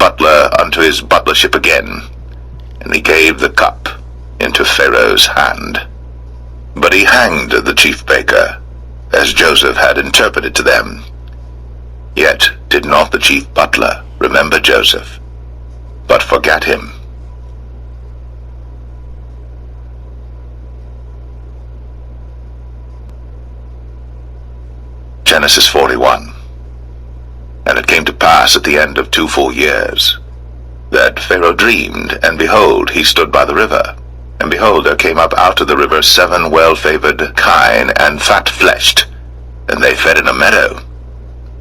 butler unto his butlership again, and he gave the cup into Pharaoh's hand. But he hanged the chief baker, as Joseph had interpreted to them. Yet did not the chief butler remember Joseph, but forgat him. Genesis 41. And it came to pass at the end of 2 full years, that Pharaoh dreamed, and behold, he stood by the river. And behold, there came up out of the river 7 well-favored kine, and fat-fleshed, and they fed in a meadow.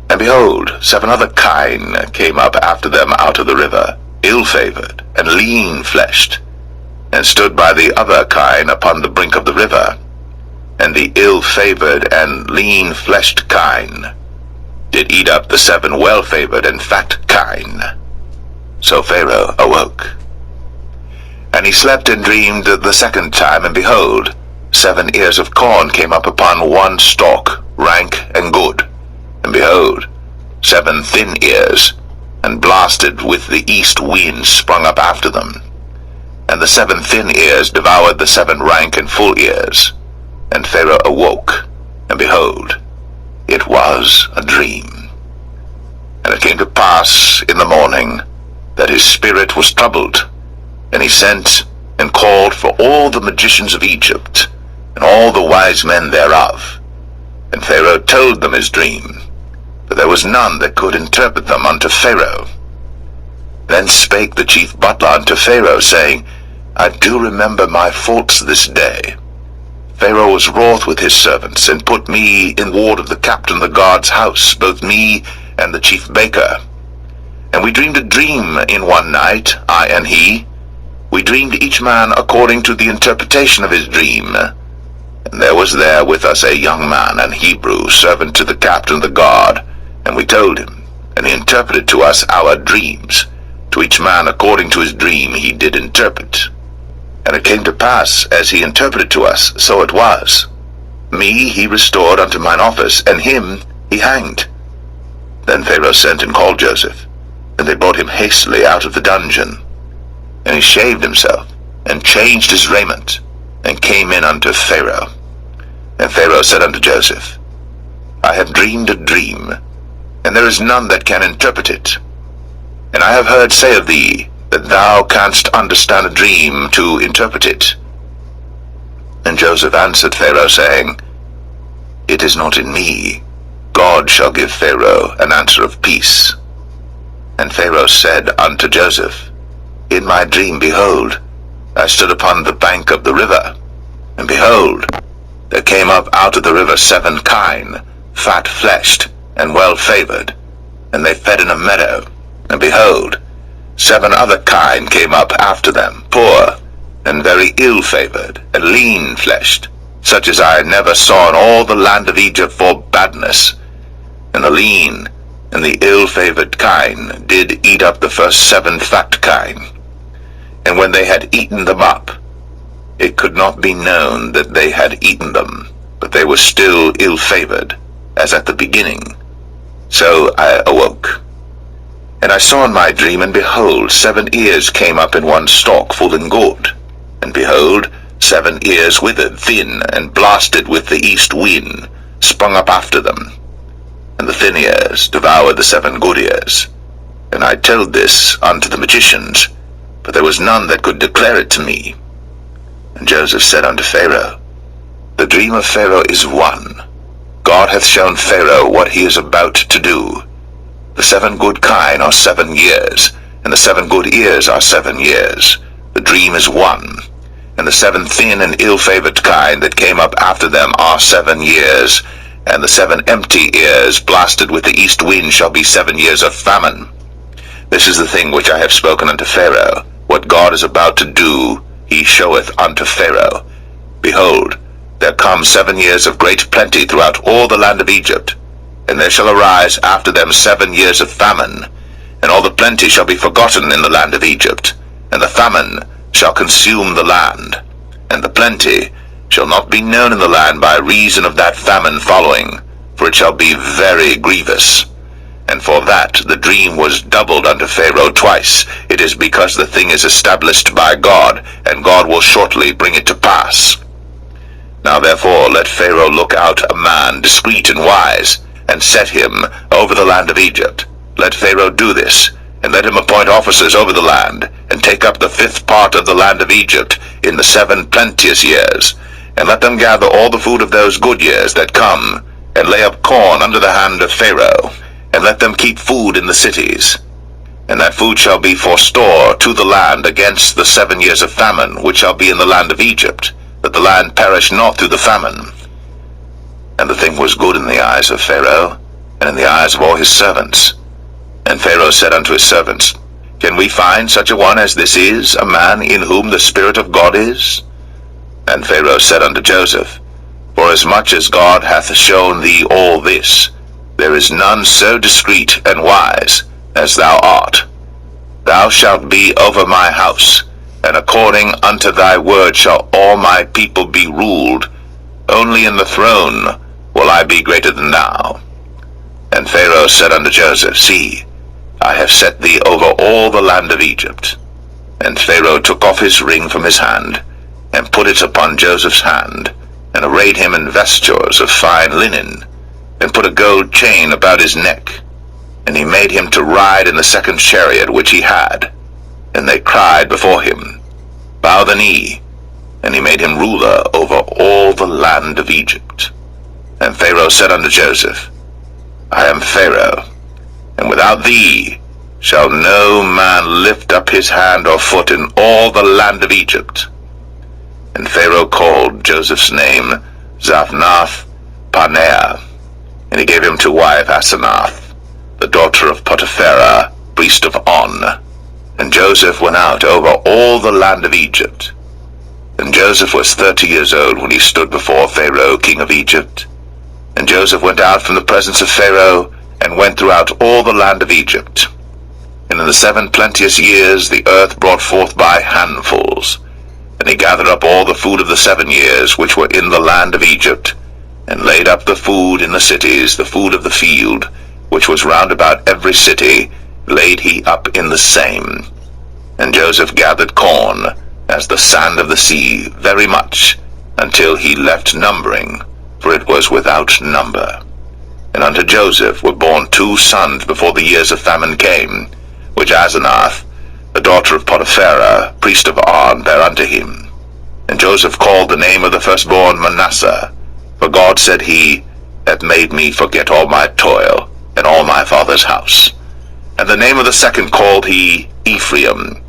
And behold, 7 other kine came up after them out of the river, ill-favored, and lean-fleshed, and stood by the other kine upon the brink of the river. And the ill-favored and lean-fleshed kine did eat up the 7 well-favored and fat kine. So Pharaoh awoke. And he slept and dreamed the second time, and behold, 7 ears of corn came up upon one stalk, rank and good. And behold, 7 thin ears, and blasted with the east wind, sprung up after them. And the 7 thin ears devoured the 7 rank and full ears. And Pharaoh awoke, and behold, it was a dream. And it came to pass in the morning that his spirit was troubled, and he sent and called for all the magicians of Egypt, and all the wise men thereof. And Pharaoh told them his dream, but there was none that could interpret them unto Pharaoh. Then spake the chief butler unto Pharaoh, saying, I do remember my faults this day. Pharaoh was wroth with his servants, and put me in ward of the captain of the guard's house, both me and the chief baker. And we dreamed a dream in one night, I and he. We dreamed each man according to the interpretation of his dream. And there was there with us a young man, an Hebrew, servant to the captain of the guard. And we told him, and he interpreted to us our dreams. To each man according to his dream he did interpret. And it came to pass, as he interpreted to us, so it was. Me he restored unto mine office, and him he hanged. Then Pharaoh sent and called Joseph, and they brought him hastily out of the dungeon. And he shaved himself, and changed his raiment, and came in unto Pharaoh. And Pharaoh said unto Joseph, I have dreamed a dream, and there is none that can interpret it. And I have heard say of thee, that thou canst understand a dream to interpret it. And Joseph answered Pharaoh, saying, It is not in me. God shall give Pharaoh an answer of peace. And Pharaoh said unto Joseph, In my dream, behold, I stood upon the bank of the river, and behold, there came up out of the river 7 kine, fat-fleshed, and well-favored, and they fed in a meadow. And behold, 7 other kine came up after them, poor, and very ill-favored, and lean-fleshed, such as I never saw in all the land of Egypt for badness. And the lean and the ill-favored kine did eat up the first 7 fat kine. And when they had eaten them up, it could not be known that they had eaten them, but they were still ill-favored, as at the beginning. So I awoke. And I saw in my dream, and behold, 7 ears came up in one stalk, full and good. And behold, 7 ears withered, thin, and blasted with the east wind, sprung up after them. And the thin ears devoured the 7 good ears. And I told this unto the magicians, but there was none that could declare it to me. And Joseph said unto Pharaoh, The dream of Pharaoh is one. God hath shown Pharaoh what he is about to do. The 7 good kine are 7 years, and the 7 good ears are 7 years. The dream is one. And the 7 thin and ill-favored kine that came up after them are 7 years, and the 7 empty ears blasted with the east wind shall be 7 years of famine. This is the thing which I have spoken unto Pharaoh. What God is about to do, he showeth unto Pharaoh. Behold, there come 7 years of great plenty throughout all the land of Egypt, and there shall arise after them 7 years of famine, and all the plenty shall be forgotten in the land of Egypt, and the famine shall consume the land, and the plenty shall not be known in the land by reason of that famine following, for it shall be very grievous. And for that the dream was doubled unto Pharaoh twice. It is because the thing is established by God, and God will shortly bring it to pass. Now therefore let Pharaoh look out a man discreet and wise, and set him over the land of Egypt. Let Pharaoh do this, and let him appoint officers over the land, and take up the 5th part of the land of Egypt in the 7 plenteous years, and let them gather all the food of those good years that come, and lay up corn under the hand of Pharaoh, and let them keep food in the cities. And that food shall be for store to the land against the 7 years of famine, which shall be in the land of Egypt, that the land perish not through the famine. And the thing was good in the eyes of Pharaoh, and in the eyes of all his servants. And Pharaoh said unto his servants, Can we find such a one as this is, a man in whom the Spirit of God is? And Pharaoh said unto Joseph, Forasmuch as God hath shown thee all this, there is none so discreet and wise as thou art. Thou shalt be over my house, and according unto thy word shall all my people be ruled. Only in the throne will I be greater than thou. And Pharaoh said unto Joseph, See, I have set thee over all the land of Egypt. And Pharaoh took off his ring from his hand, and put it upon Joseph's hand, and arrayed him in vestures of fine linen, and put a gold chain about his neck. And he made him to ride in the 2nd chariot which he had. And they cried before him, Bow the knee. And he made him ruler over all the land of Egypt. And Pharaoh said unto Joseph, I am Pharaoh, and without thee shall no man lift up his hand or foot in all the land of Egypt. And Pharaoh called Joseph's name Zaphnath-Paaneah, and he gave him to wife Asenath, the daughter of Potiphera, priest of On. And Joseph went out over all the land of Egypt. And Joseph was 30 years old when he stood before Pharaoh, king of Egypt. And Joseph went out from the presence of Pharaoh, and went throughout all the land of Egypt. And in the 7 plenteous years the earth brought forth by handfuls. And he gathered up all the food of the 7 years which were in the land of Egypt, and laid up the food in the cities, the food of the field, which was round about every city, laid he up in the same. And Joseph gathered corn, as the sand of the sea, very much, until he left numbering, for it was without number. And unto Joseph were born 2 sons before the years of famine came, which Asenath, the daughter of Potiphera, priest of On, bare unto him. And Joseph called the name of the firstborn Manasseh, for God, said he, hath made me forget all my toil, and all my father's house. And the name of the second called he Ephraim,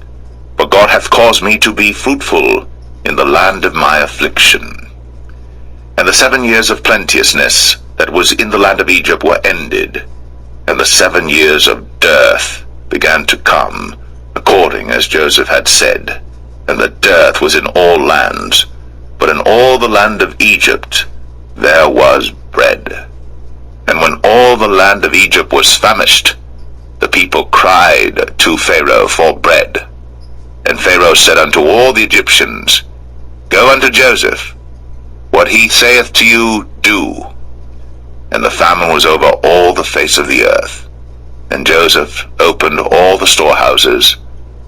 for God hath caused me to be fruitful in the land of my affliction. And the 7 years of plenteousness that was in the land of Egypt were ended, and the 7 years of dearth began to come, according as Joseph had said. And the dearth was in all lands, but in all the land of Egypt there was bread. And when all the land of Egypt was famished, the people cried to Pharaoh for bread. And Pharaoh said unto all the Egyptians, Go unto Joseph, what he saith to you, do. And the famine was over all the face of the earth. And Joseph opened all the storehouses,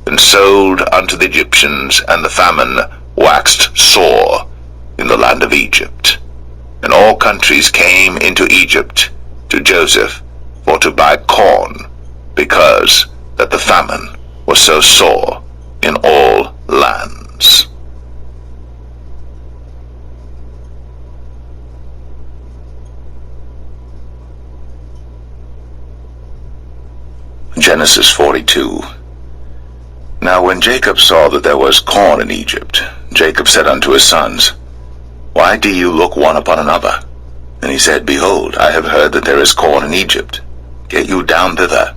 and sold unto the Egyptians, and the famine waxed sore in the land of Egypt. And all countries came into Egypt to Joseph for to buy corn, because that the famine was so sore in all lands. Genesis 42. Now when Jacob saw that there was corn in Egypt, Jacob said unto his sons, Why do you look one upon another? And he said, Behold, I have heard that there is corn in Egypt. Get you down thither,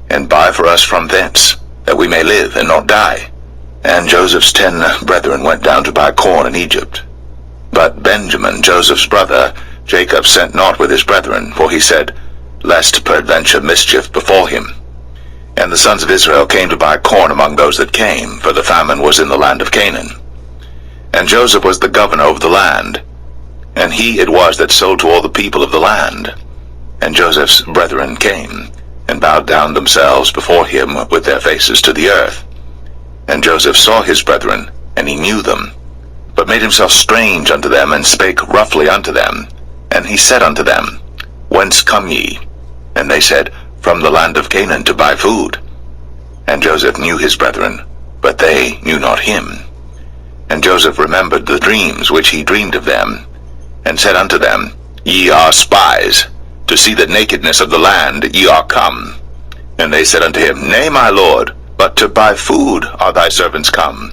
and buy for us from thence, that we may live and not die. And Joseph's 10 brethren went down to buy corn in Egypt. But Benjamin, Joseph's brother, Jacob sent not with his brethren, for he said, Lest peradventure mischief befall him. And the sons of Israel came to buy corn among those that came, for the famine was in the land of Canaan. And Joseph was the governor over the land, and he it was that sold to all the people of the land. And Joseph's brethren came, and bowed down themselves before him with their faces to the earth. And Joseph saw his brethren, and he knew them, but made himself strange unto them, and spake roughly unto them. And he said unto them, Whence come ye? And they said, From the land of Canaan, to buy food. And Joseph knew his brethren, but they knew not him. And Joseph remembered the dreams which he dreamed of them, and said unto them, Ye are spies, to see the nakedness of the land ye are come. And they said unto him, Nay, my lord, but to buy food are thy servants come.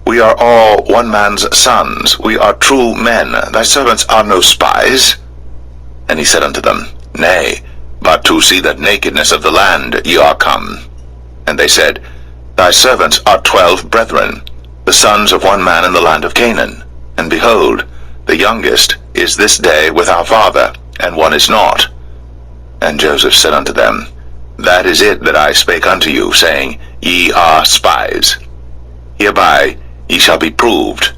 We are all one man's sons, we are true men, thy servants are no spies. And he said unto them, Nay, but to see the nakedness of the land ye are come. And they said, Thy servants are 12 brethren, the sons of one man in the land of Canaan. And behold, the youngest is this day with our father, and one is not. And Joseph said unto them, That is it that I spake unto you, saying, Ye are spies. Hereby ye shall be proved.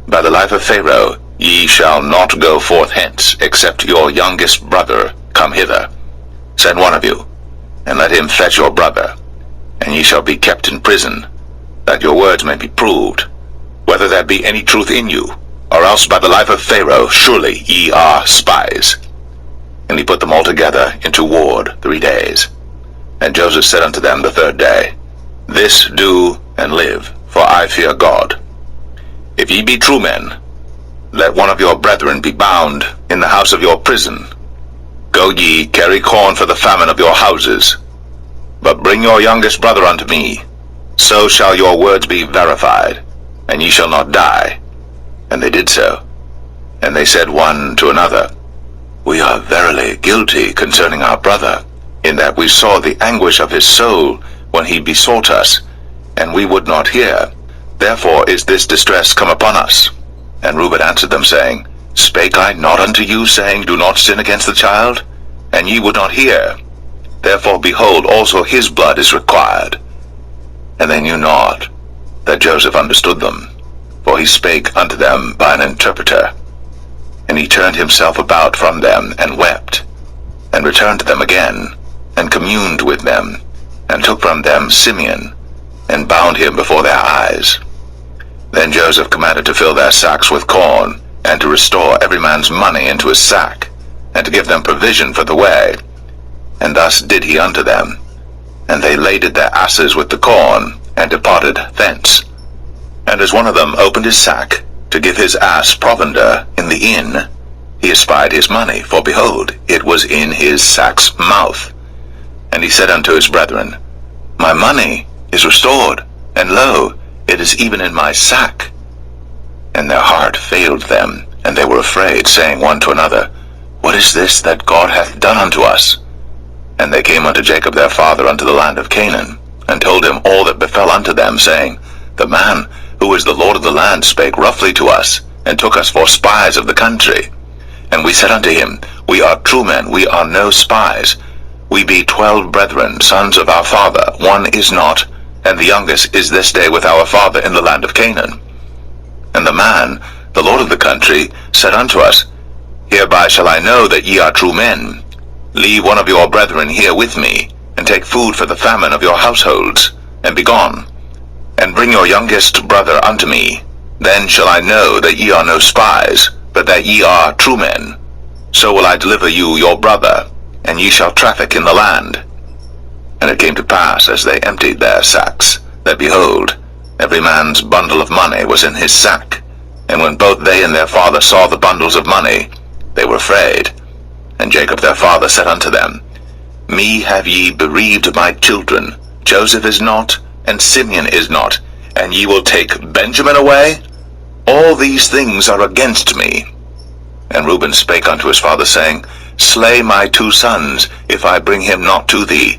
By the life of Pharaoh ye shall not go forth hence, except your youngest brother come hither. Send one of you, and let him fetch your brother, and ye shall be kept in prison, that your words may be proved, whether there be any truth in you, or else by the life of Pharaoh surely ye are spies. And he put them all together into ward 3 days. And Joseph said unto them the 3rd day, This do and live, for I fear God. If ye be true men, let one of your brethren be bound in the house of your prison. Go ye, carry corn for the famine of your houses. But bring your youngest brother unto me, so shall your words be verified, and ye shall not die. And they did so. And they said one to another, We are verily guilty concerning our brother, in that we saw the anguish of his soul when he besought us, and we would not hear. Therefore is this distress come upon us. And Reuben answered them, saying, Spake I not unto you, saying, Do not sin against the child? And ye would not hear. Therefore, behold, also his blood is required. And they knew not that Joseph understood them, for he spake unto them by an interpreter. And he turned himself about from them, and wept, and returned to them again, and communed with them, and took from them Simeon, and bound him before their eyes. Then Joseph commanded to fill their sacks with corn, and to restore every man's money into his sack, and to give them provision for the way. And thus did he unto them. And they laded their asses with the corn, and departed thence. And as one of them opened his sack, to give his ass provender in the inn, he espied his money, for behold, it was in his sack's mouth. And he said unto his brethren, My money is restored, and lo, it is even in my sack. And their heart failed them, and they were afraid, saying one to another, What is this that God hath done unto us? And they came unto Jacob their father unto the land of Canaan, and told him all that befell unto them, saying, The man who is the Lord of the land spake roughly to us, and took us for spies of the country. And we said unto him, We are true men, we are no spies. We be 12 brethren, sons of our father, one is not, and the youngest is this day with our father in the land of Canaan. And the man, the Lord of the country, said unto us, Hereby shall I know that ye are true men. Leave one of your brethren here with me, and take food for the famine of your households, and be gone. And bring your youngest brother unto me. Then shall I know that ye are no spies, but that ye are true men. So will I deliver you your brother, and ye shall traffic in the land. And it came to pass, as they emptied their sacks, that behold, every man's bundle of money was in his sack. And when both they and their father saw the bundles of money, they were afraid. And Jacob their father said unto them, Me have ye bereaved my children. Joseph is not, and Simeon is not, and ye will take Benjamin away? All these things are against me. And Reuben spake unto his father, saying, Slay my 2 sons, if I bring him not to thee.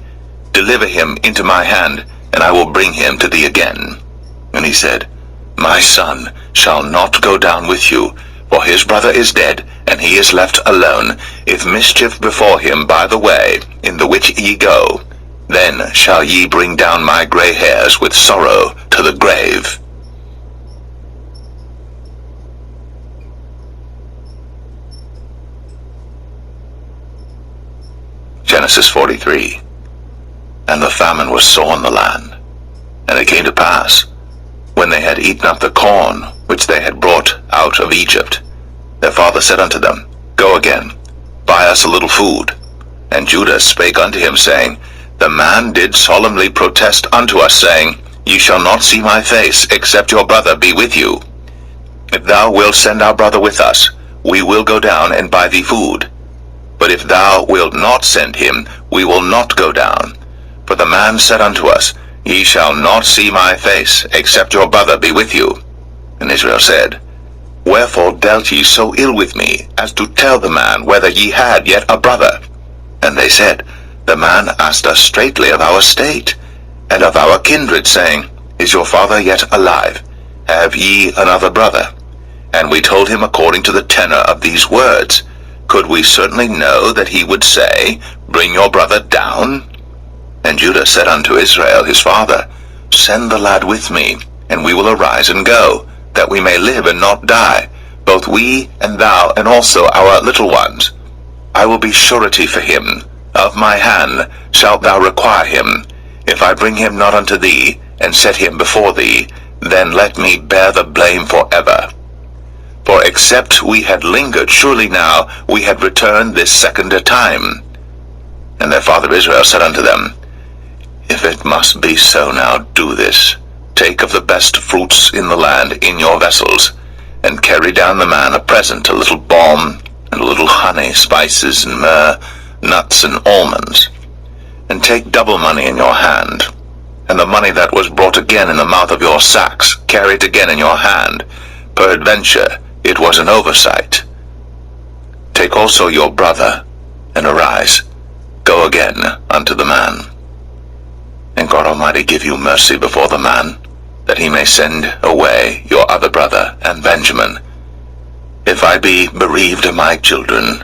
Deliver him into my hand, and I will bring him to thee again. And he said, My son shall not go down with you, for his brother is dead, and he is left alone. If mischief befall him by the way in the which ye go, then shall ye bring down my gray hairs with sorrow to the grave. Genesis 43. and the famine was sore in the land. And it came to pass, when they had eaten up the corn which they had brought out of Egypt, their father said unto them, Go again, buy us a little food. And Judah spake unto him, saying, The man did solemnly protest unto us, saying, Ye shall not see my face, except your brother be with you. If thou wilt send our brother with us, we will go down and buy thee food. But if thou wilt not send him, we will not go down. For the man said unto us, Ye shall not see my face, except your brother be with you. And Israel said, Wherefore dealt ye so ill with me, as to tell the man whether ye had yet a brother? And they said, The man asked us straitly of our state, and of our kindred, saying, Is your father yet alive? Have ye another brother? And we told him according to the tenor of these words. Could we certainly know that he would say, Bring your brother down? And Judah said unto Israel his father, Send the lad with me, and we will arise and go, that we may live and not die, both we and thou, and also our little ones. I will be surety for him. Of my hand shalt thou require him. If I bring him not unto thee, and set him before thee, then let me bear the blame forever. For except we had lingered, surely now we had returned this second time. And their father Israel said unto them, If it must be so now, do this. Take of the best fruits in the land in your vessels, and carry down the man a present, a little balm, and a little honey, spices, and myrrh, nuts, and almonds. And take double money in your hand, and the money that was brought again in the mouth of your sacks, carry it again in your hand. Peradventure it was an oversight. Take also your brother, and arise, go again unto the man. And God Almighty give you mercy before the man, that he may send away your other brother and Benjamin. If I be bereaved of my children,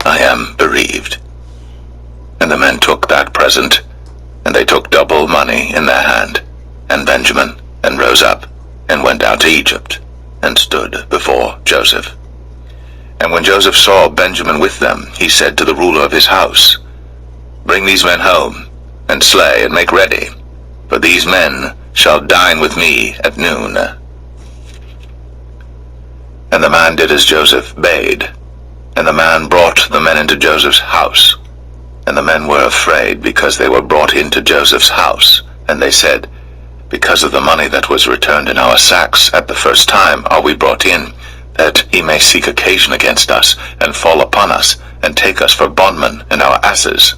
I am bereaved. And the men took that present, and they took double money in their hand, and Benjamin, and rose up, and went down to Egypt, and stood before Joseph. And when Joseph saw Benjamin with them, he said to the ruler of his house, Bring these men home, and slay, and make ready, for these men shall dine with me at noon. And the man did as Joseph bade, and the man brought the men into Joseph's house. And the men were afraid, because they were brought into Joseph's house. And they said, Because of the money that was returned in our sacks at the first time are we brought in, that he may seek occasion against us, and fall upon us, and take us for bondmen and our asses.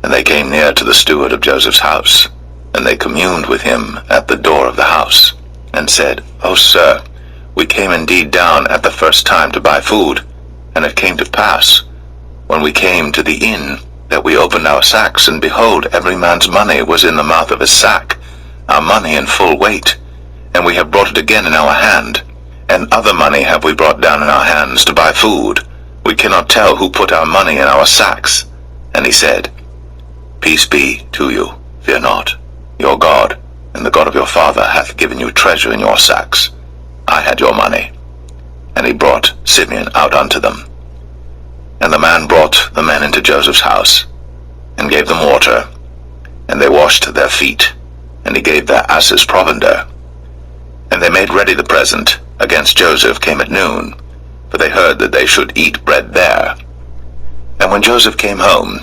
And they came near to the steward of Joseph's house, and they communed with him at the door of the house, and said, O sir, we came indeed down at the first time to buy food, and it came to pass, when we came to the inn, that we opened our sacks, and behold, every man's money was in the mouth of his sack, our money in full weight, and we have brought it again in our hand, and other money have we brought down in our hands to buy food. We cannot tell who put our money in our sacks. And he said, Peace be to you, fear not. Your God, and the God of your father, hath given you treasure in your sacks. I had your money. And he brought Simeon out unto them. And the man brought the men into Joseph's house, and gave them water, and they washed their feet, and he gave their asses provender. And they made ready the present against Joseph came at noon, for they heard that they should eat bread there. And when Joseph came home,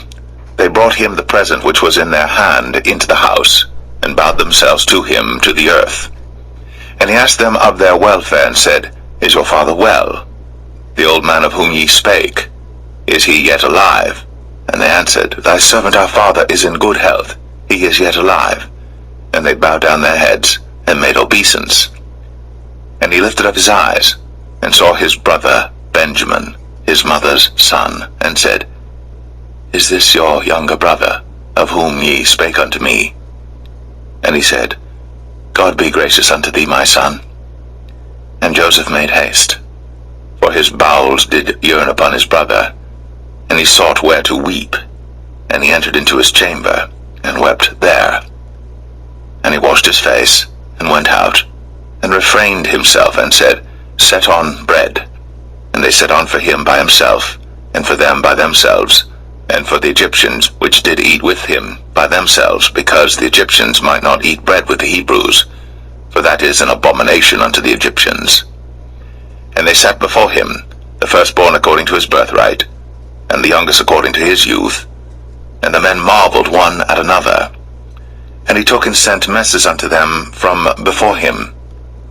they brought him the present which was in their hand into the house, and bowed themselves to him to the earth. And he asked them of their welfare, and said, Is your father well? The old man of whom ye spake, is he yet alive? And they answered, Thy servant our father is in good health, he is yet alive. And they bowed down their heads, and made obeisance. And he lifted up his eyes, and saw his brother Benjamin, his mother's son, and said, Is this your younger brother, of whom ye spake unto me? And he said, God be gracious unto thee, my son. And Joseph made haste, for his bowels did yearn upon his brother, and he sought where to weep. And he entered into his chamber, and wept there. And he washed his face, and went out, and refrained himself, and said, Set on bread. And they set on for him by himself, and for them by themselves, and for the Egyptians which did eat with him by themselves, because the Egyptians might not eat bread with the Hebrews, for that is an abomination unto the Egyptians. And they set before him the firstborn according to his birthright, and the youngest according to his youth. And the men marveled one at another. And he took and sent messes unto them from before him.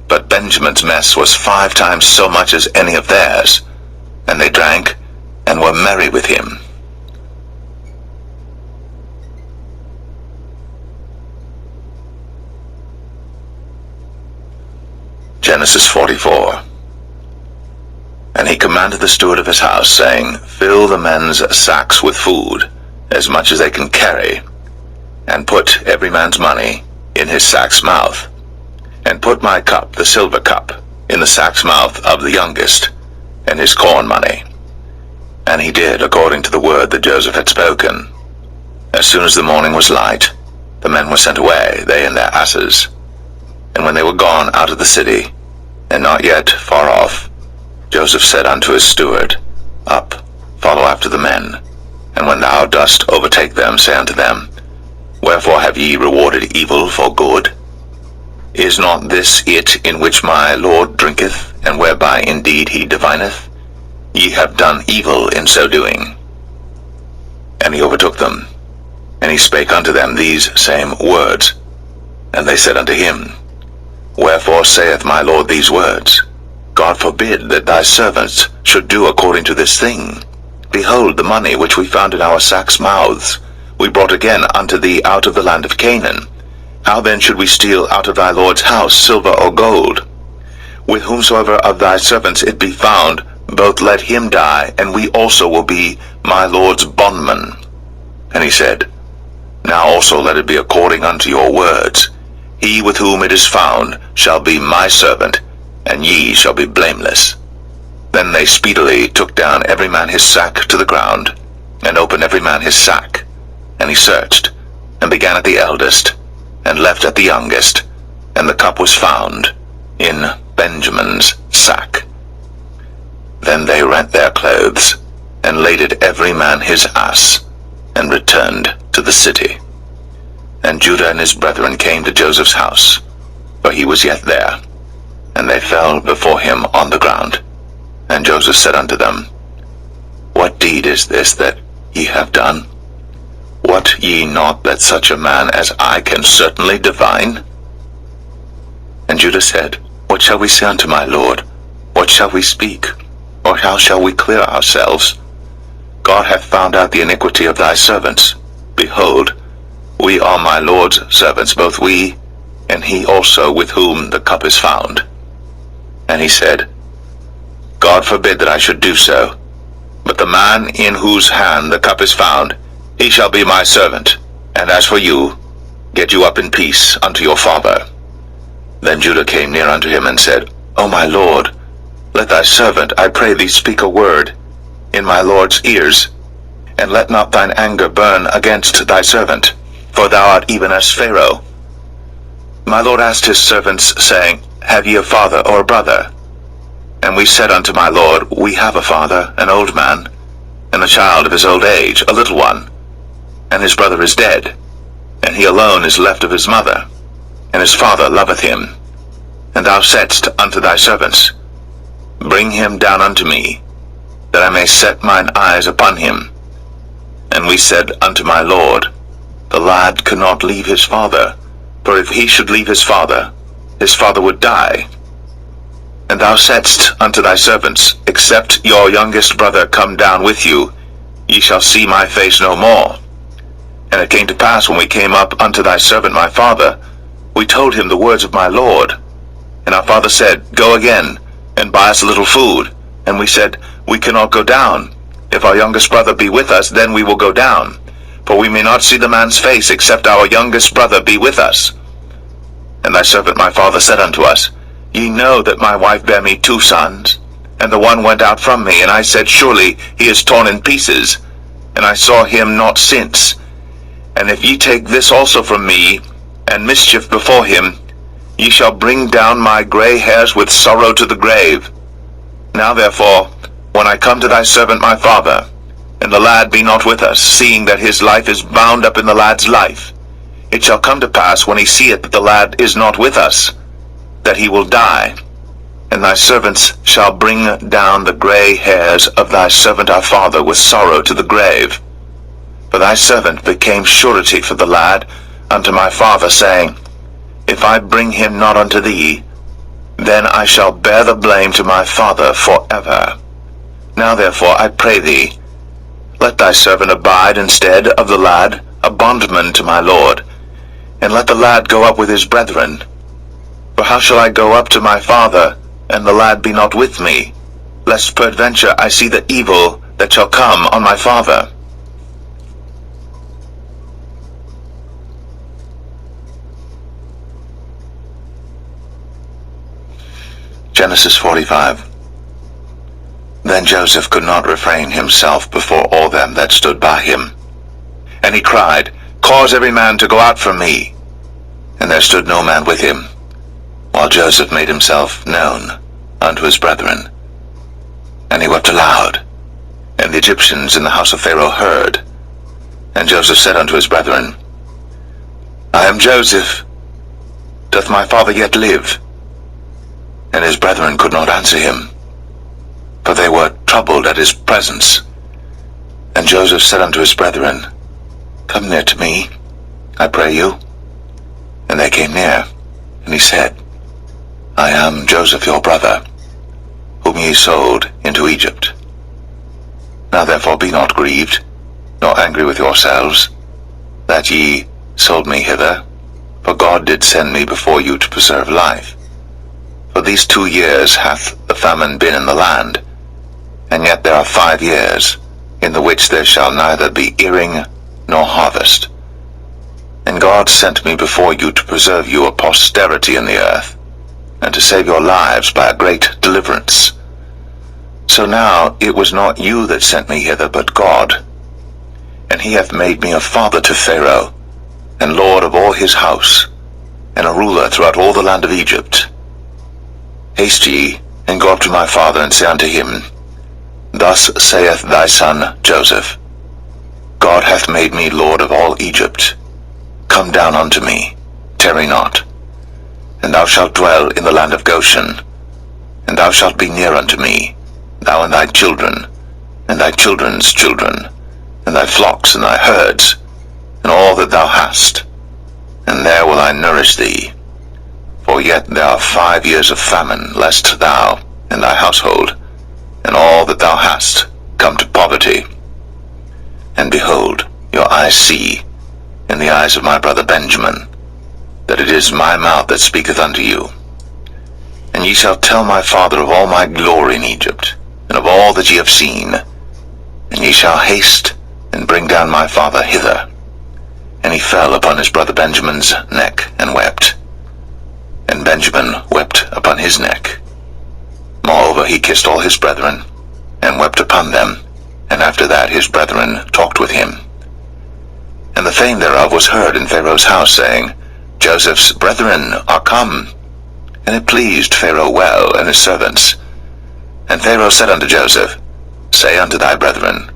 But Benjamin's mess was 5 times so much as any of theirs. And they drank, and were merry with him. Genesis 44. And he commanded the steward of his house, saying, Fill the men's sacks with food, as much as they can carry, and put every man's money in his sack's mouth, and put my cup, the silver cup, in the sack's mouth of the youngest, and his corn money. And he did according to the word that Joseph had spoken. As soon as the morning was light, the men were sent away, they and their asses. And when they were gone out of the city, and not yet far off, Joseph said unto his steward, Up, follow after the men, and when thou dost overtake them, say unto them, Wherefore have ye rewarded evil for good? Is not this it in which my Lord drinketh, and whereby indeed he divineth? Ye have done evil in so doing. And he overtook them, and he spake unto them these same words. And they said unto him, Wherefore saith my Lord these words? God forbid that thy servants should do according to this thing. Behold, the money which we found in our sacks' mouths, we brought again unto thee out of the land of Canaan. How then should we steal out of thy Lord's house silver or gold? With whomsoever of thy servants it be found, both let him die, and we also will be my Lord's bondmen. And he said, Now also let it be according unto your words. He with whom it is found shall be my servant, and ye shall be blameless. Then they speedily took down every man his sack to the ground, and opened every man his sack. And he searched, and began at the eldest, and left at the youngest, and the cup was found in Benjamin's sack. Then they rent their clothes, and laded every man his ass, and returned to the city. And Judah and his brethren came to Joseph's house, for he was yet there. And they fell before him on the ground. And Joseph said unto them, What deed is this that ye have done? Wot ye not that such a man as I can certainly divine? And Judah said, What shall we say unto my Lord? What shall we speak? Or how shall we clear ourselves? God hath found out the iniquity of thy servants. Behold, we are my Lord's servants, both we, and he also with whom the cup is found. And he said, God forbid that I should do so. But the man in whose hand the cup is found, he shall be my servant. And as for you, get you up in peace unto your father. Then Judah came near unto him and said, O my Lord, let thy servant, I pray thee, speak a word in my Lord's ears, and let not thine anger burn against thy servant, for thou art even as Pharaoh. My Lord asked his servants, saying, Have ye a father or a brother? And we said unto my Lord, We have a father, an old man, and the child of his old age, a little one. And his brother is dead, and he alone is left of his mother, and his father loveth him. And thou saidst unto thy servants, Bring him down unto me, that I may set mine eyes upon him. And we said unto my Lord, The lad could not leave his father, for if he should leave his father would die. And thou saidst unto thy servants, Except your youngest brother come down with you, ye shall see my face no more. And it came to pass, when we came up unto thy servant my father, we told him the words of my Lord. And our father said, Go again, and buy us a little food. And we said, We cannot go down. If our youngest brother be with us, then we will go down. For we may not see the man's face, except our youngest brother be with us. And thy servant my father said unto us, Ye know that my wife bare me 2 sons, and the one went out from me, and I said, Surely he is torn in pieces, and I saw him not since. And if ye take this also from me, and mischief before him, ye shall bring down my gray hairs with sorrow to the grave. Now therefore, when I come to thy servant my father, and the lad be not with us, seeing that his life is bound up in the lad's life. It shall come to pass, when he seeth that the lad is not with us, that he will die. And thy servants shall bring down the gray hairs of thy servant our father with sorrow to the grave. For thy servant became surety for the lad unto my father, saying, If I bring him not unto thee, then I shall bear the blame to my father forever. Now therefore I pray thee, let thy servant abide instead of the lad, a bondman to my lord, and let the lad go up with his brethren. For how shall I go up to my father, and the lad be not with me, lest peradventure I see the evil that shall come on my father? Genesis 45. Then Joseph could not refrain himself before all them that stood by him. And he cried, Cause every man to go out from me. And there stood no man with him, while Joseph made himself known unto his brethren. And he wept aloud. And the Egyptians in the house of Pharaoh heard. And Joseph said unto his brethren, I am Joseph. Doth my father yet live? And his brethren could not answer him, for they were troubled at his presence. And Joseph said unto his brethren, Come near to me, I pray you. And they came near, and he said, I am Joseph your brother, whom ye sold into Egypt. Now therefore be not grieved, nor angry with yourselves, that ye sold me hither, for God did send me before you to preserve life. For these 2 years hath the famine been in the land, and yet there are 5 years, in the which there shall neither be earing nor harvest. And God sent me before you to preserve you a posterity in the earth, and to save your lives by a great deliverance. So now it was not you that sent me hither, but God. And he hath made me a father to Pharaoh, and lord of all his house, and a ruler throughout all the land of Egypt. Haste ye, and go up to my father, and say unto him, Thus saith thy son Joseph, God hath made me lord of all Egypt. Come down unto me, tarry not. And thou shalt dwell in the land of Goshen, and thou shalt be near unto me, thou and thy children, and thy children's children, and thy flocks and thy herds, and all that thou hast. And there will I nourish thee. For yet there are 5 years of famine, lest thou and thy household, and all that thou hast, come to poverty. And behold, your eyes see, in the eyes of my brother Benjamin, that it is my mouth that speaketh unto you. And ye shall tell my father of all my glory in Egypt, and of all that ye have seen. And ye shall haste, and bring down my father hither. And he fell upon his brother Benjamin's neck, and wept. And Benjamin wept upon his neck. Moreover he kissed all his brethren, and wept upon them, and after that his brethren talked with him. And the fame thereof was heard in Pharaoh's house, saying, Joseph's brethren are come. And it pleased Pharaoh well, and his servants. And Pharaoh said unto Joseph, Say unto thy brethren,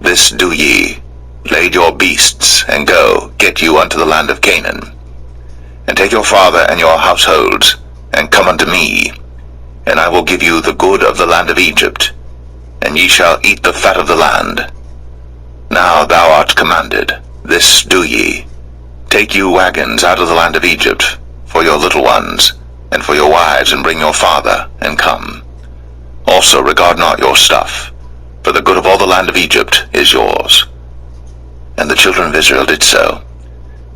This do ye, lade your beasts, and go, get you unto the land of Canaan. And take your father and your households, and come unto me, and I will give you the good of the land of Egypt, and ye shall eat the fat of the land. Now thou art commanded, this do ye, take you wagons out of the land of Egypt, for your little ones, and for your wives, and bring your father, and come. Also regard not your stuff, for the good of all the land of Egypt is yours. And the children of Israel did so.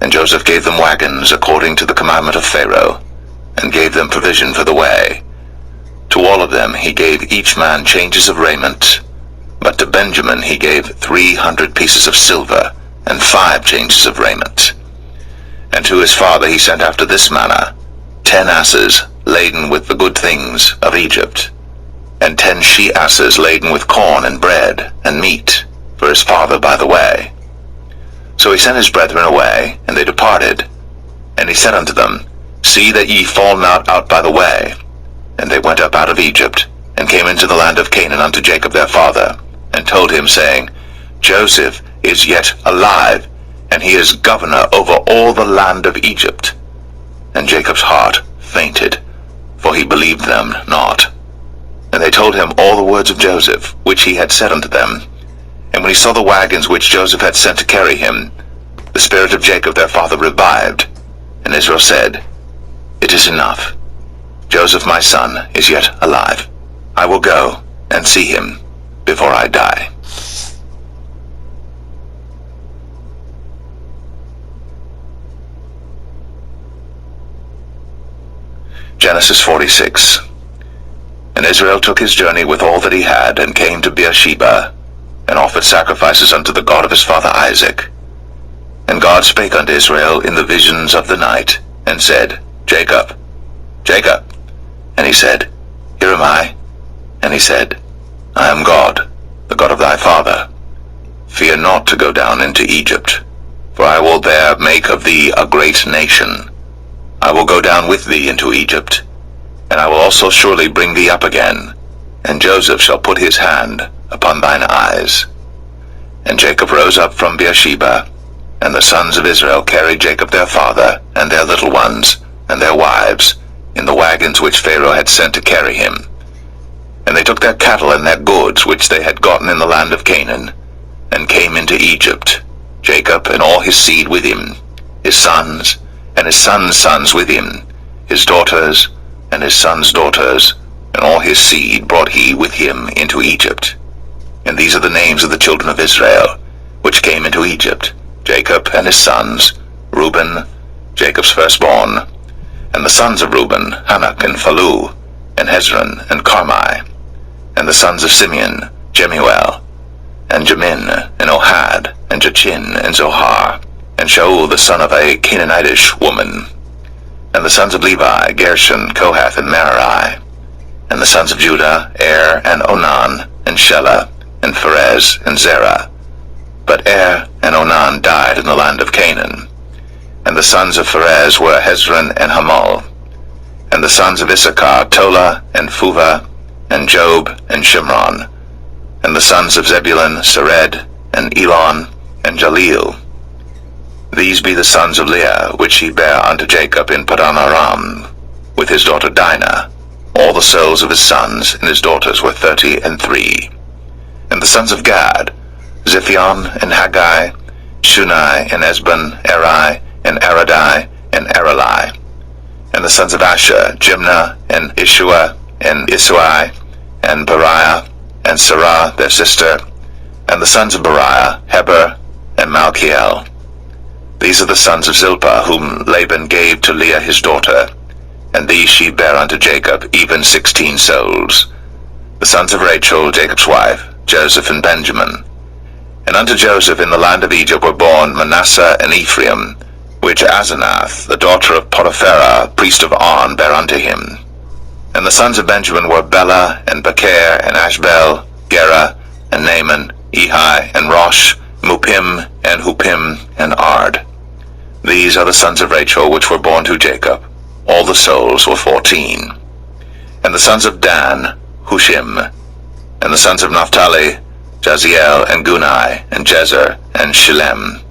And Joseph gave them wagons according to the commandment of Pharaoh, and gave them provision for the way. To all of them he gave each man changes of raiment, but to Benjamin he gave 300 pieces of silver, and 5 changes of raiment. And to his father he sent after this manner, 10 asses laden with the good things of Egypt, and 10 she-asses laden with corn and bread and meat for his father by the way. So he sent his brethren away, and they departed. And he said unto them, See that ye fall not out by the way. And they went up out of Egypt, and came into the land of Canaan unto Jacob their father, and told him, saying, Joseph is yet alive, and he is governor over all the land of Egypt. And Jacob's heart fainted, for he believed them not. And they told him all the words of Joseph, which he had said unto them. And when he saw the wagons which Joseph had sent to carry him, the spirit of Jacob their father revived. And Israel said, It is enough. Joseph my son is yet alive. I will go and see him before I die. Genesis 46. And Israel took his journey with all that he had, and came to Beersheba, and offered sacrifices unto the God of his father Isaac. And God spake unto Israel in the visions of the night, and said, Jacob, Jacob. And he said, Here am I. And he said, I am God, the God of thy father. Fear not to go down into Egypt, for I will there make of thee a great nation. I will go down with thee into Egypt, and I will also surely bring thee up again, and Joseph shall put his hand upon thine eyes. And Jacob rose up from Beersheba, and the sons of Israel carried Jacob their father, and their little ones, and their wives, in the wagons which Pharaoh had sent to carry him. And they took their cattle and their goods which they had gotten in the land of Canaan, and came into Egypt, Jacob and all his seed with him, his sons, and his sons' sons with him, his daughters, and his sons' daughters, and all his seed brought he with him into Egypt. And these are the names of the children of Israel, which came into Egypt, Jacob and his sons, Reuben, Jacob's firstborn, and the sons of Reuben, Hanok and Phalu, and Hezron and Carmi, and the sons of Simeon, Jemuel, and Jamin, and Ohad, and Jachin, and Zohar, and Shaul the son of a Canaanitish woman, and the sons of Levi, Gershon, Kohath, and Merari, and the sons of Judah, Er, and Onan, and Shelah, and Pharez, and Zerah. But Er and Onan died in the land of Canaan. And the sons of Pharez were Hezron and Hamul. And the sons of Issachar, Tola, and Phuvah, and Job, and Shimron. And the sons of Zebulun, Sered, and Elon, and Jaleel. These be the sons of Leah, which he bare unto Jacob in Padan Aram, with his daughter Dinah. All the souls of his sons and his daughters were 33. And the sons of Gad, Ziphion, and Haggai, Shunai, and Esban, Eri, and Aradai, and Aralai. And the sons of Asher, Jimnah, and Ishua, and Isui, and Beriah, and Sarah their sister. And the sons of Beriah, Heber, and Malchiel. These are the sons of Zilpah, whom Laban gave to Leah his daughter, and these she bare unto Jacob, even 16 souls. The sons of Rachel, Jacob's wife, Joseph and Benjamin. And unto Joseph in the land of Egypt were born Manasseh and Ephraim, which Asenath, the daughter of Potipharah, priest of On, bare unto him. And the sons of Benjamin were Bela, and Becher, and Ashbel, Gera, and Naaman, Ehi, and Rosh, Mupim, and Hupim, and Ard. These are the sons of Rachel, which were born to Jacob. All the souls were 14. And the sons of Dan, Hushim. And the sons of Naphtali, Jaziel, and Gunai, and Jezer, and Shillem.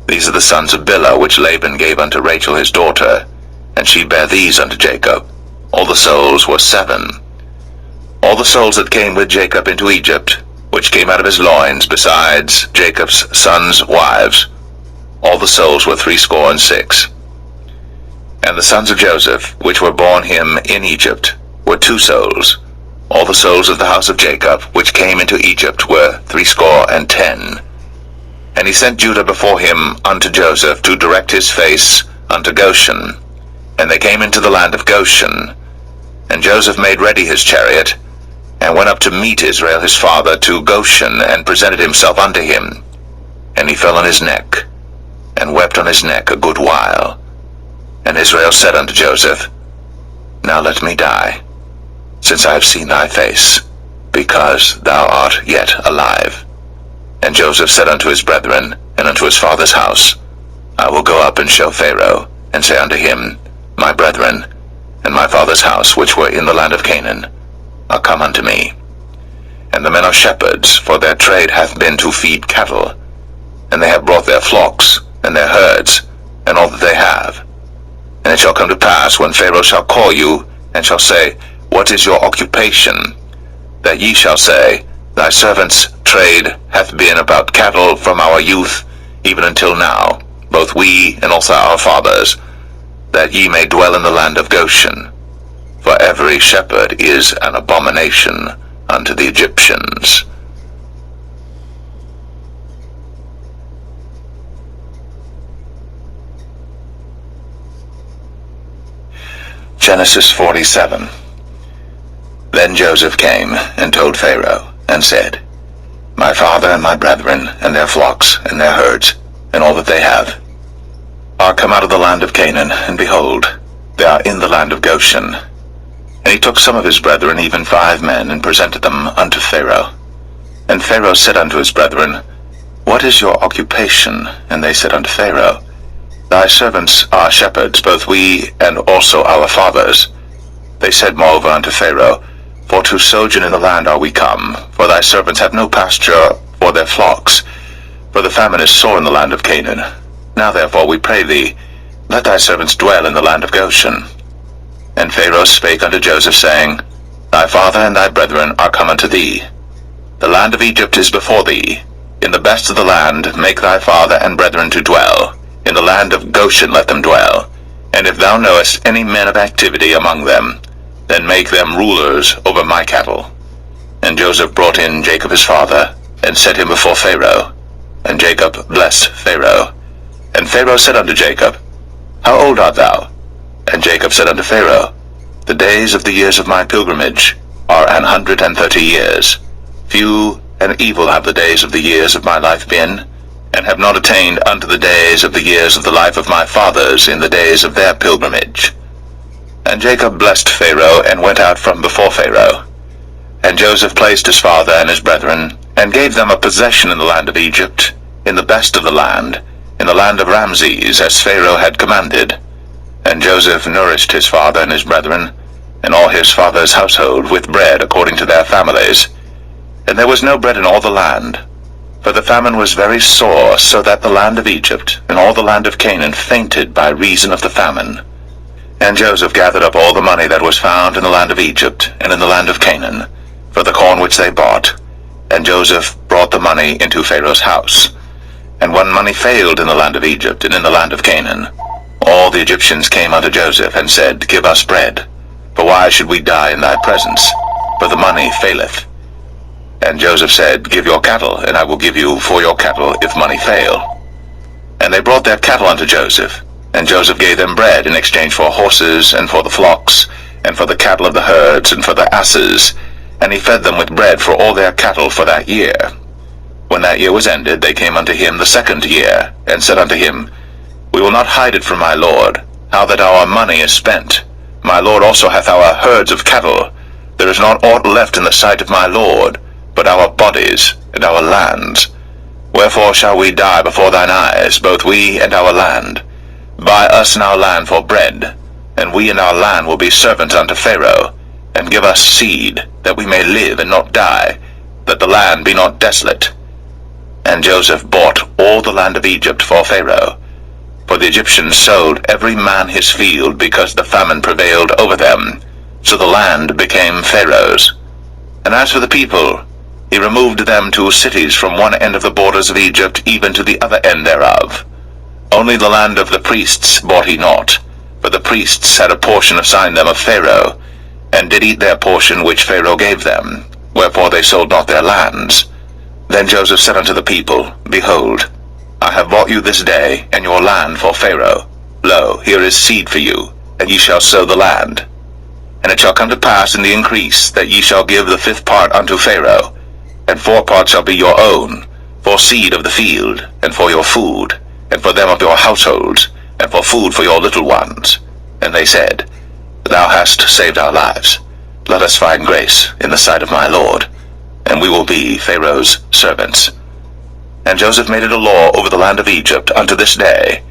These are the sons of Bilhah, which Laban gave unto Rachel his daughter, and she bare these unto Jacob. All the souls were 7. All the souls that came with Jacob into Egypt, which came out of his loins, besides Jacob's sons' wives, all the souls were 66. And the sons of Joseph, which were born him in Egypt, were 2 souls. All the souls of the house of Jacob, which came into Egypt, were 10. And he sent Judah before him unto Joseph, to direct his face unto Goshen. And they came into the land of Goshen. And Joseph made ready his chariot, and went up to meet Israel his father to Goshen, and presented himself unto him. And he fell on his neck, and wept on his neck a good while. And Israel said unto Joseph, Now let me die, since I have seen thy face, because thou art yet alive. And Joseph said unto his brethren, and unto his father's house, I will go up and show Pharaoh, and say unto him, My brethren, and my father's house, which were in the land of Canaan, are come unto me. And and the men are shepherds, for their trade hath been to feed cattle. And they have brought their flocks, and their herds, and all that they have. And it shall come to pass, when Pharaoh shall call you, and shall say, What is your occupation? That ye shall say, Thy servant's trade hath been about cattle from our youth, even until now, both we and also our fathers, that ye may dwell in the land of Goshen. For every shepherd is an abomination unto the Egyptians. Genesis 47. Then Joseph came and told Pharaoh, and said, My father and my brethren, and their flocks, and their herds, and all that they have, are come out of the land of Canaan, and behold, they are in the land of Goshen. And he took some of his brethren, even 5 men, and presented them unto Pharaoh. And Pharaoh said unto his brethren, What is your occupation? And they said unto Pharaoh, Thy servants are shepherds, both we and also our fathers. They said moreover unto Pharaoh, For to sojourn in the land are we come, for thy servants have no pasture for their flocks, for the famine is sore in the land of Canaan. Now therefore we pray thee, let thy servants dwell in the land of Goshen. And Pharaoh spake unto Joseph, saying, Thy father and thy brethren are come unto thee. The land of Egypt is before thee. In the best of the land make thy father and brethren to dwell. In the land of Goshen let them dwell. And if thou knowest any men of activity among them, then make them rulers over my cattle. And Joseph brought in Jacob his father, and set him before Pharaoh. And Jacob blessed Pharaoh. And Pharaoh said unto Jacob, How old art thou? And Jacob said unto Pharaoh, The days of the years of my pilgrimage are 130 years. Few and evil have the days of the years of my life been, and have not attained unto the days of the years of the life of my fathers in the days of their pilgrimage. And Jacob blessed Pharaoh, and went out from before Pharaoh. And Joseph placed his father and his brethren, and gave them a possession in the land of Egypt, in the best of the land, in the land of Ramses, as Pharaoh had commanded. And Joseph nourished his father and his brethren, and all his father's household, with bread according to their families. And there was no bread in all the land, for the famine was very sore, so that the land of Egypt and all the land of Canaan fainted by reason of the famine. And Joseph gathered up all the money that was found in the land of Egypt and in the land of Canaan, for the corn which they bought. And Joseph brought the money into Pharaoh's house. And when money failed in the land of Egypt and in the land of Canaan, all the Egyptians came unto Joseph, and said, Give us bread, for why should we die in thy presence? For the money faileth. And Joseph said, Give your cattle, and I will give you for your cattle if money fail. And they brought their cattle unto Joseph, and Joseph gave them bread in exchange for horses, and for the flocks, and for the cattle of the herds, and for the asses, and he fed them with bread for all their cattle for that year. When that year was ended, they came unto him the 2nd year, and said unto him, We will not hide it from my lord, how that our money is spent. My lord also hath our herds of cattle. There is not aught left in the sight of my lord, but our bodies and our lands. Wherefore shall we die before thine eyes, both we and our land? Buy us and our land for bread, and we and our land will be servants unto Pharaoh, and give us seed, that we may live and not die, that the land be not desolate. And Joseph bought all the land of Egypt for Pharaoh. For the Egyptians sold every man his field, because the famine prevailed over them. So the land became Pharaoh's. And as for the people, he removed them to cities from one end of the borders of Egypt even to the other end thereof. Only the land of the priests bought he not, for the priests had a portion assigned them of Pharaoh, and did eat their portion which Pharaoh gave them, wherefore they sold not their lands. Then Joseph said unto the people, Behold, I have bought you this day and your land for Pharaoh. Lo, here is seed for you, and ye shall sow the land. And it shall come to pass in the increase, that ye shall give the 5th part unto Pharaoh, and 4 parts shall be your own, for seed of the field, and for your food, and for them of your households, and for food for your little ones. And they said, Thou hast saved our lives. Let us find grace in the sight of my lord, and we will be Pharaoh's servants. And Joseph made it a law over the land of Egypt unto this day,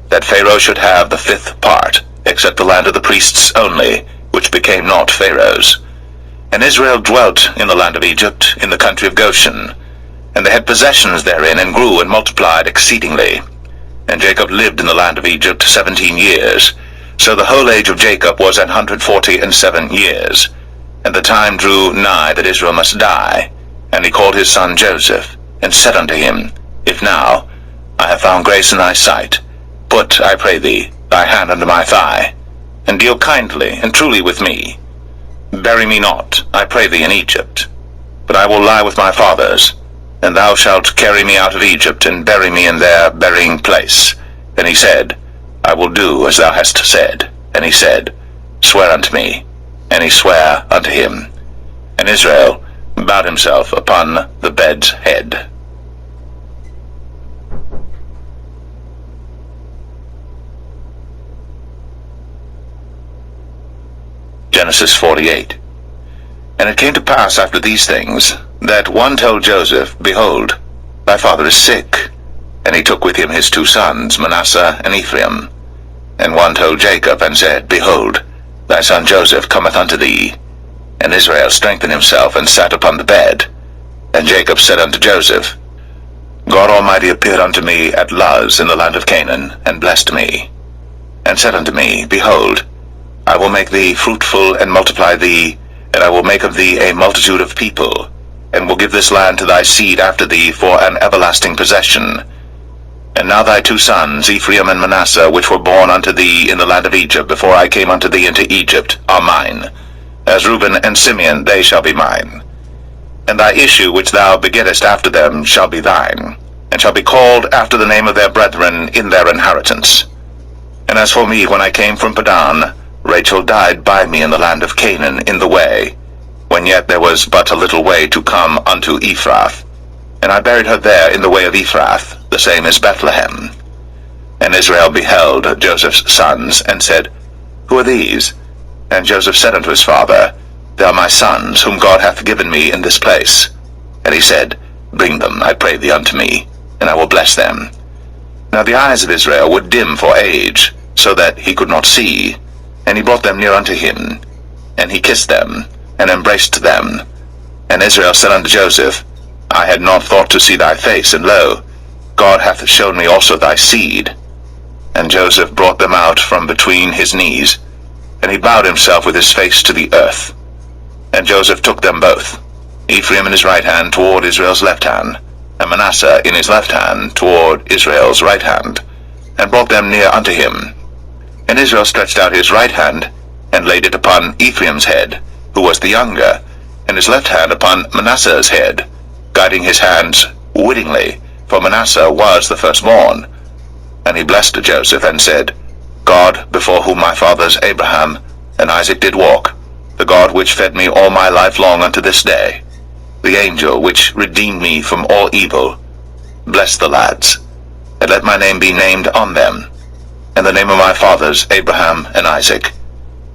that Pharaoh should have the 5th part, except the land of the priests only, which became not Pharaoh's. And Israel dwelt in the land of Egypt, in the country of Goshen. And they had possessions therein, and grew and multiplied exceedingly. And Jacob lived in the land of Egypt 17 years. So the whole age of Jacob was 147 years. And the time drew nigh that Israel must die. And he called his son Joseph, and said unto him, If now I have found grace in thy sight, put, I pray thee, thy hand under my thigh, and deal kindly and truly with me. Bury me not, I pray thee, in Egypt, but I will lie with my fathers, and thou shalt carry me out of Egypt, and bury me in their burying place. And he said, I will do as thou hast said. And he said, Swear unto me. And he sware unto him. And Israel bowed himself upon the bed's head. Genesis 48. And it came to pass after these things, that one told Joseph, Behold, thy father is sick. And he took with him his 2 sons, Manasseh and Ephraim. And one told Jacob, and said, Behold, thy son Joseph cometh unto thee. And Israel strengthened himself, and sat upon the bed. And Jacob said unto Joseph, God Almighty appeared unto me at Luz in the land of Canaan, and blessed me, and said unto me, Behold, I will make thee fruitful, and multiply thee, and I will make of thee a multitude of people, and will give this land to thy seed after thee for an everlasting possession. And now thy 2 sons, Ephraim and Manasseh, which were born unto thee in the land of Egypt, before I came unto thee into Egypt, are mine. As Reuben and Simeon, they shall be mine. And thy issue which thou begettest after them shall be thine, and shall be called after the name of their brethren in their inheritance. And as for me, when I came from Padan, Rachel died by me in the land of Canaan in the way, when yet there was but a little way to come unto Ephrath. And I buried her there in the way of Ephrath, the same as Bethlehem. And Israel beheld Joseph's sons, and said, Who are these? And Joseph said unto his father, They are my sons, whom God hath given me in this place. And he said, Bring them, I pray thee, unto me, and I will bless them. Now the eyes of Israel were dim for age, so that he could not see. And he brought them near unto him, and he kissed them, and embraced them. And Israel said unto Joseph, I had not thought to see thy face, and lo, God hath shown me also thy seed. And Joseph brought them out from between his knees, and he bowed himself with his face to the earth. And Joseph took them both, Ephraim in his right hand toward Israel's left hand, and Manasseh in his left hand toward Israel's right hand, and brought them near unto him. And Israel stretched out his right hand, and laid it upon Ephraim's head, who was the younger, and his left hand upon Manasseh's head, guiding his hands wittingly, for Manasseh was the firstborn. And he blessed Joseph, and said, God, before whom my fathers Abraham and Isaac did walk, the God which fed me all my life long unto this day, the angel which redeemed me from all evil, bless the lads, and let my name be named on them, and the name of my fathers Abraham and Isaac,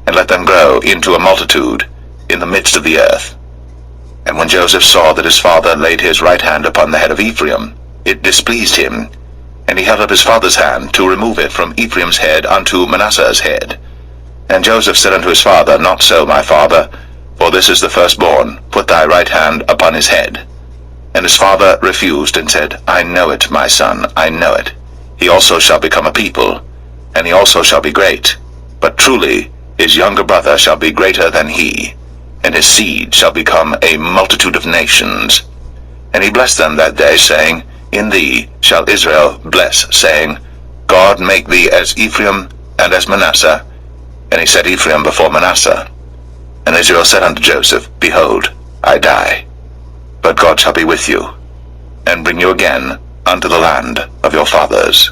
and let them grow into a multitude in the midst of the earth. And when Joseph saw that his father laid his right hand upon the head of Ephraim, it displeased him, and he held up his father's hand to remove it from Ephraim's head unto Manasseh's head. And Joseph said unto his father, Not so, my father, for this is the firstborn, put thy right hand upon his head. And his father refused, and said, I know it, my son, I know it. He also shall become a people, and he also shall be great. But truly his younger brother shall be greater than he, and his seed shall become a multitude of nations. And he blessed them that day, saying, In thee shall Israel bless, saying, God make thee as Ephraim and as Manasseh. And he set Ephraim before Manasseh. And Israel said unto Joseph, Behold, I die, but God shall be with you, and bring you again unto the land of your fathers.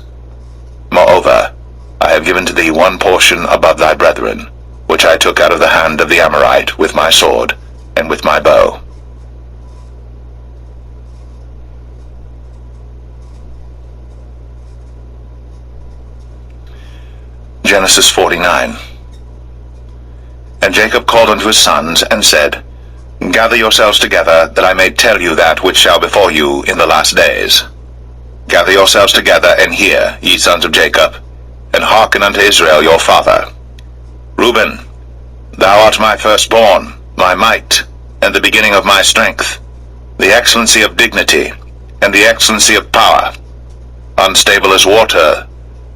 Moreover, I have given to thee one portion above thy brethren, which I took out of the hand of the Amorite with my sword and with my bow. Genesis 49. And Jacob called unto his sons, and said, Gather yourselves together, that I may tell you that which shall befall you in the last days. Gather yourselves together, and hear, ye sons of Jacob, and hearken unto Israel your father. Reuben, thou art my firstborn, my might, and the beginning of my strength, the excellency of dignity, and the excellency of power. Unstable as water,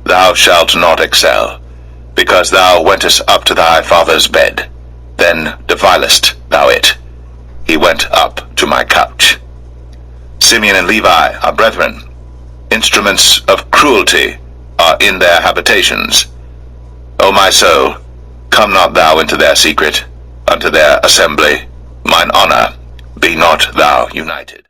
thou shalt not excel, because thou wentest up to thy father's bed. Then defilest thou it. He went up to my couch. Simeon and Levi are brethren. Instruments of cruelty are in their habitations. O my soul, come not thou into their secret, unto their assembly. Mine honor, be not thou united.